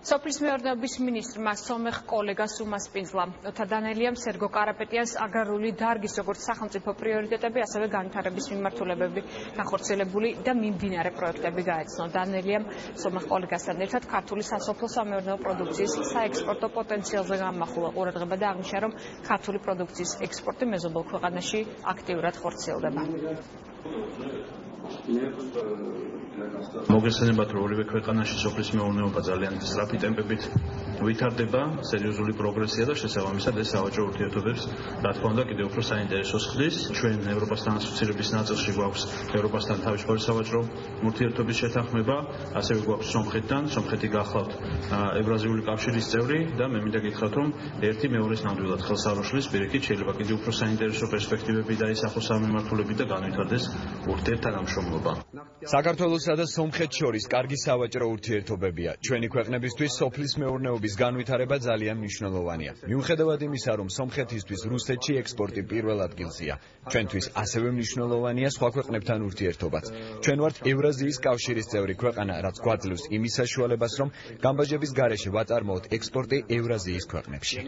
სოფლის მეურნეობის მინისტრმა სომეხ კოლეგას უმასპინძლა. Დანელიამ სერგო კარაპეტიანს აგრარული დარგის როგორც სახელმწიფო პრიორიტეტები, ასევე განვითარების მიმართულებები განხორციელებული და მიმდინარე პროექტები გაეცნო. დანელიამ სომეხ კოლეგასთან ერთად ქართული სასოფლო-სამეურნეო პროდუქციის საექსპორტო პოტენციალზე გამახვილა ყურადღება და აღნიშნა, რომ ქართული პროდუქციის ექსპორტი მეზობელ ქვეყანაში აქტიურად ხორციელდება. მოგესალმებით, რომ ორივე ქვეყანაში სოფლის მეურნეობა ძალიან სწრაფი ტემპებით ვითარდება, სერიოზული პროგრესია და შესაბამისად ეს სავაჭრო ურთიერთობებს, რა თქმა უნდა, კიდევ უფრო საინტერესოს ხდის. ჩვენ ევროპასთან ასოცირების ნაწილში გვაქვს ევროპასთან თავისუფალი სავაჭრო ურთიერთობის შეთანხმება, ასევე გვაქვს სომხეთთან. სომხეთი გახლავთ ევრაზიული კავშირის წევრი და მე მინდა გითხრათ, რომ ერთი მეორეს ნამდვილად ხელს არ უშლის, პირიქით შეიძლება კიდევ უფრო საინტერესო პერსპექტივები დაისახოს ამ მიმართულებით და განვითარდეს ურთიერთთანამშრომლობა. საქართველოსა და სომხეთს შორის კარგი სავაჭრო ურთიერთობებია. ჩვენი ქვეყნებისთვის სოფლის მეურნეობის განვითარება ძალიან მნიშვნელოვანია. მიუხედავად იმისა, რომ სომხეთისთვის რუსეთში ექსპორტი პირველ ადგილზეა, ჩვენთვის ასევე მნიშვნელოვანია სხვა ქვეყნებთან ურთიერთობაც. ჩვენ ვართ ევრაზიის კავშირის წევრი ქვეყანა, რაც გვაძლევს იმის საშუალებას, რომ გამბაჟების გარეშე ვაწარმოოთ ექსპორტი ევრაზიის ქვეყნებში.